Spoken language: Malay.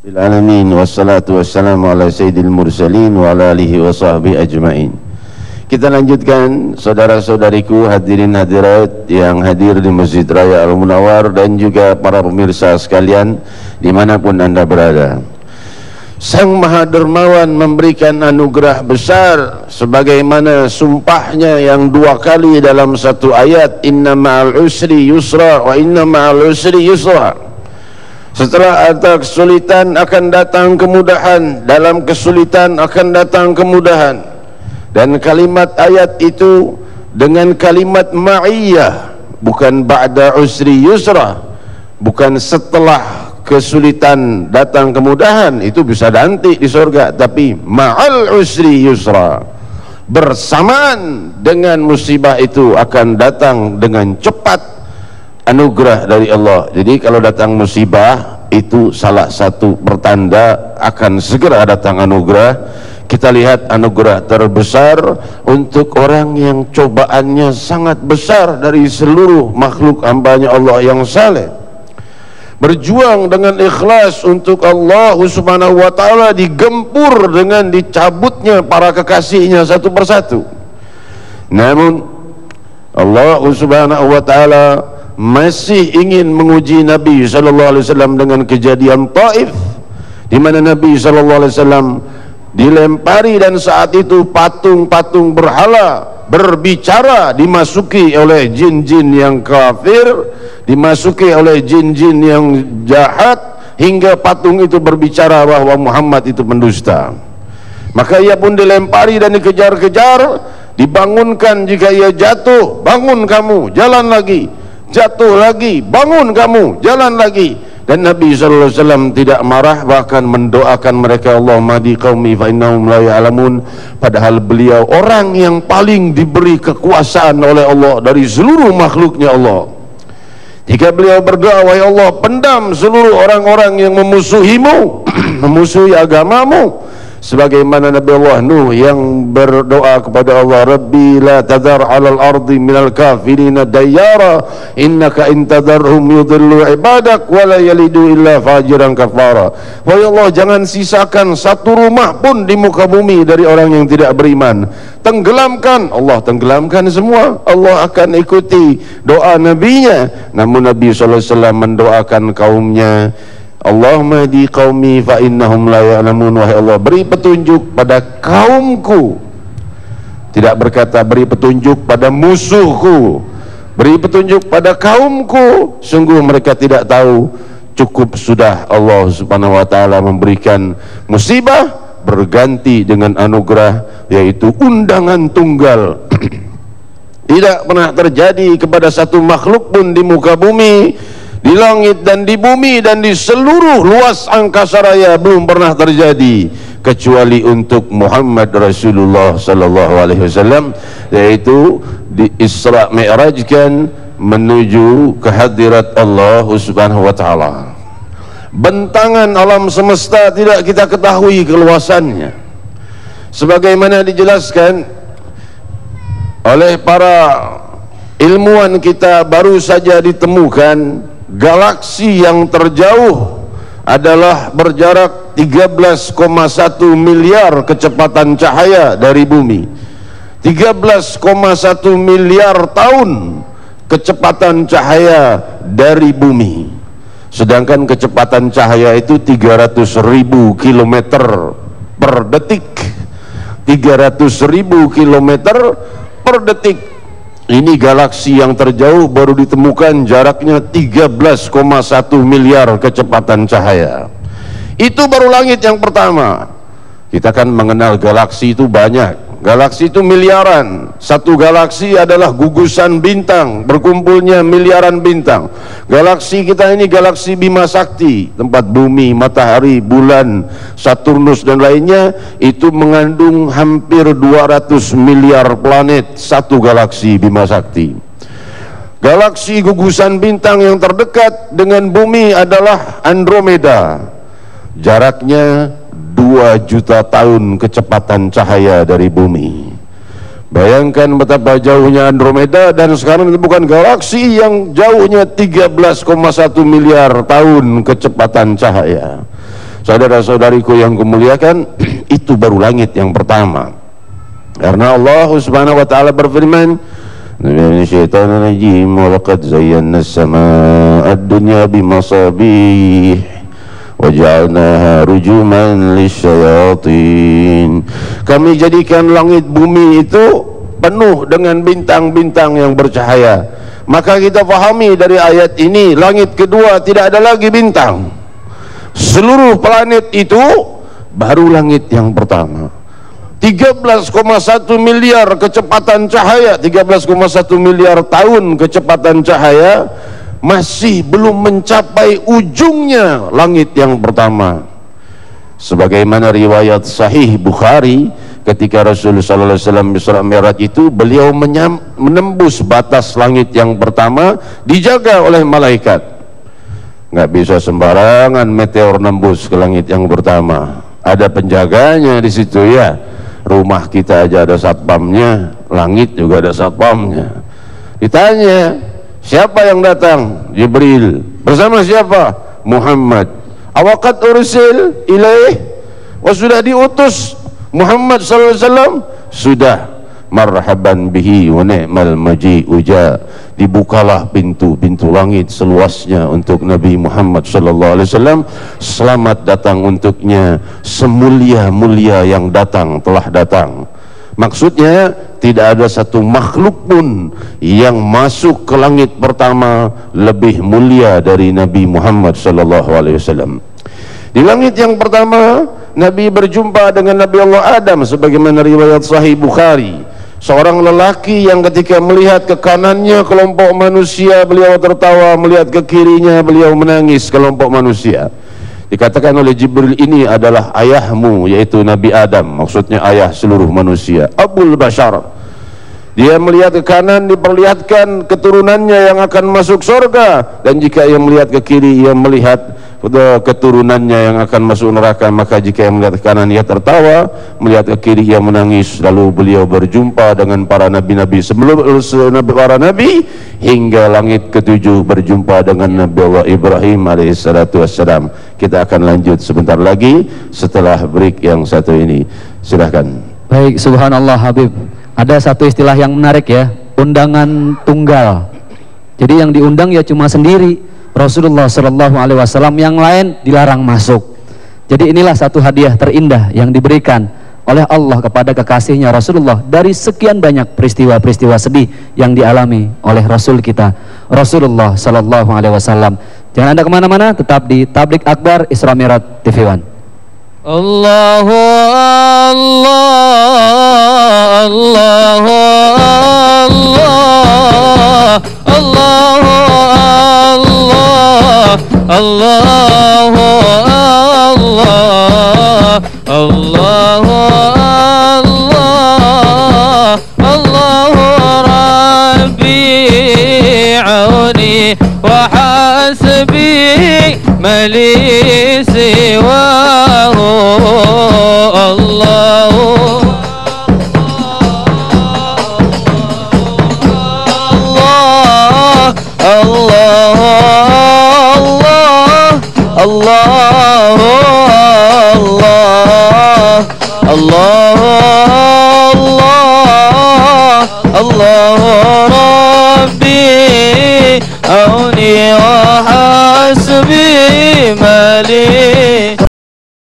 Alamin wassalatu wassalamu ala sayyidil mursalin wa ala alihi wa sahbihi ajma'in. Kita lanjutkan, saudara-saudariku, hadirin hadirat yang hadir di Masjid Raya Al-Munawwar dan juga para pemirsa sekalian dimanapun anda berada. Sang Maha Dermawan memberikan anugerah besar sebagaimana sumpahnya yang dua kali dalam satu ayat, inna ma'al usri yusra wa inna ma'al usri yusra. Setelah ada kesulitan akan datang kemudahan, dalam kesulitan akan datang kemudahan. Dan kalimat ayat itu dengan kalimat ma'iyah, bukan ba'da usri yusra, bukan setelah kesulitan datang kemudahan, itu bisa nanti di surga, tapi ma'al usri yusra, bersamaan dengan musibah itu akan datang dengan cepat anugerah dari Allah. Jadi kalau datang musibah itu salah satu pertanda akan segera datang anugerah. Kita lihat anugerah terbesar untuk orang yang cobaannya sangat besar dari seluruh makhluk hambanya Allah yang saleh, berjuang dengan ikhlas untuk Allah subhanahu wa ta'ala, digempur dengan dicabutnya para kekasihnya satu persatu. Namun Allah subhanahu wa ta'ala masih ingin menguji Nabi SAW dengan kejadian Taif, di mana Nabi SAW dilempari dan saat itu patung-patung berhala berbicara, dimasuki oleh jin-jin yang kafir, dimasuki oleh jin-jin yang jahat, hingga patung itu berbicara bahwa Muhammad itu pendusta. Maka ia pun dilempari dan dikejar-kejar, dibangunkan jika ia jatuh, bangun kamu, jalan lagi. Jatuh lagi, bangun kamu, jalan lagi. Dan Nabi SAW tidak marah, bahkan mendoakan mereka, Allahumma hdi qaumi fa innahum la ya'lamun. Padahal beliau orang yang paling diberi kekuasaan oleh Allah dari seluruh makhluknya Allah. Jika beliau berdoa, wahai Allah, pendam seluruh orang-orang yang memusuhimu, memusuhi agamamu, sebagaimana Nabi Allah Nuh yang berdoa kepada Allah, Rabbi la tadhar 'alal ardi minal kafirina dayyara innaka in tadharhum yudhillu ibadak wa la yalidu illa fajiran kafara. Wahai Allah, jangan sisakan satu rumah pun di muka bumi dari orang yang tidak beriman. Tenggelamkan, Allah tenggelamkan semua. Allah akan ikuti doa nabinya. Namun Nabi SAW mendoakan kaumnya, Allahumma hdi qaumi fa innahum la ya'lamun. Wahai Allah, beri petunjuk pada kaumku. Tidak berkata beri petunjuk pada musuhku, beri petunjuk pada kaumku, sungguh mereka tidak tahu. Cukup sudah Allah subhanahu wa ta'ala memberikan musibah berganti dengan anugerah, yaitu undangan tunggal. Tidak pernah terjadi kepada satu makhluk pun di muka bumi, di langit dan di bumi dan di seluruh luas angkasa raya, belum pernah terjadi kecuali untuk Muhammad Rasulullah sallallahu alaihi wasallam, yaitu di Isra Mi'rajkan menuju kehadirat Allah subhanahu wa ta'ala. Bentangan alam semesta tidak kita ketahui keluasannya, sebagaimana dijelaskan oleh para ilmuwan kita. Baru saja ditemukan galaksi yang terjauh adalah berjarak 13,1 miliar kecepatan cahaya dari bumi. 13,1 miliar tahun kecepatan cahaya dari bumi. Sedangkan kecepatan cahaya itu 300.000 kilometer per detik. 300.000 kilometer per detik. Ini galaksi yang terjauh baru ditemukan jaraknya 13,1 miliar kecepatan cahaya. Itu baru langit yang pertama. Kita kan mengenal galaksi itu banyak. Galaksi itu miliaran. Satu galaksi adalah gugusan bintang, berkumpulnya miliaran bintang. Galaksi kita ini galaksi Bima Sakti, tempat bumi, matahari, bulan, Saturnus dan lainnya, itu mengandung hampir 200 miliar planet. Satu galaksi Bima Sakti. Galaksi gugusan bintang yang terdekat dengan bumi adalah Andromeda. Jaraknya 2 juta tahun kecepatan cahaya dari bumi. Bayangkan betapa jauhnya Andromeda, dan sekarang ditemukan galaksi yang jauhnya 13,1 miliar tahun kecepatan cahaya. Saudara-saudariku yang kemuliakan, itu baru langit yang pertama. Karena Allah Subhanahu wa taala berfirman, "Minasyaitonir rajim, wa laqad zayyana as-samaa'a ad-dunya bimasabih wa ja'alnaha rujuman lisyayatin." Kami jadikan langit bumi itu penuh dengan bintang-bintang yang bercahaya. Maka kita fahami dari ayat ini, langit kedua tidak ada lagi bintang. Seluruh planet itu baru langit yang pertama. 13,1 miliar kecepatan cahaya, 13,1 miliar tahun kecepatan cahaya, masih belum mencapai ujungnya langit yang pertama. Sebagaimana riwayat sahih Bukhari, ketika Rasulullah SAW Isra Mi'raj itu, beliau menembus batas langit yang pertama, dijaga oleh malaikat. Nggak bisa sembarangan meteor nembus ke langit yang pertama, ada penjaganya di situ ya. Rumah kita aja ada satpamnya, langit juga ada satpamnya. Ditanya, siapa yang datang? Jibril. Bersama siapa? Muhammad. Awaqad ursil ilaih, sudah diutus Muhammad SAW? Sudah. Marhaban bihi wa ni'mal maji'u ja. Dibukalah pintu-pintu langit seluasnya untuk Nabi Muhammad SAW. Selamat datang untuknya, semulia-mulia yang datang telah datang. Maksudnya tidak ada satu makhluk pun yang masuk ke langit pertama lebih mulia dari Nabi Muhammad SAW. Di langit yang pertama, Nabi berjumpa dengan Nabi Allah Adam, sebagaimana riwayat sahih Bukhari. Seorang lelaki yang ketika melihat ke kanannya kelompok manusia, beliau tertawa, melihat ke kirinya beliau menangis, kelompok manusia. Dikatakan oleh Jibril, ini adalah ayahmu, yaitu Nabi Adam, maksudnya ayah seluruh manusia, Abul Bashar. Dia melihat ke kanan, diperlihatkan keturunannya yang akan masuk surga, dan jika ia melihat ke kiri, ia melihat keturunannya yang akan masuk neraka. Maka jika ia melihat ke kanan, ia tertawa, melihat ke kiri, ia menangis. Lalu beliau berjumpa dengan para nabi-nabi sebelum para nabi, hingga langit ketujuh berjumpa dengan Nabi Allah Ibrahim alaihissalatu wassalam. Kita akan lanjut sebentar lagi setelah break yang satu ini. Silahkan. Baik, subhanallah Habib. Ada satu istilah yang menarik ya, undangan tunggal. Jadi yang diundang ya cuma sendiri, Rasulullah Shallallahu Alaihi Wasallam, yang lain dilarang masuk. Jadi inilah satu hadiah terindah yang diberikan oleh Allah kepada kekasihnya Rasulullah dari sekian banyak peristiwa-peristiwa sedih yang dialami oleh Rasul kita Rasulullah Shallallahu Alaihi Wasallam. Jangan Anda kemana-mana, tetap di Tablik Akbar Isra Mi'raj TV One. Allahu Allah, Allahu Allah, Allahu Allah, Allahu Allah, Allahu Allah, Allahu Rabbi auni wa hasbi mali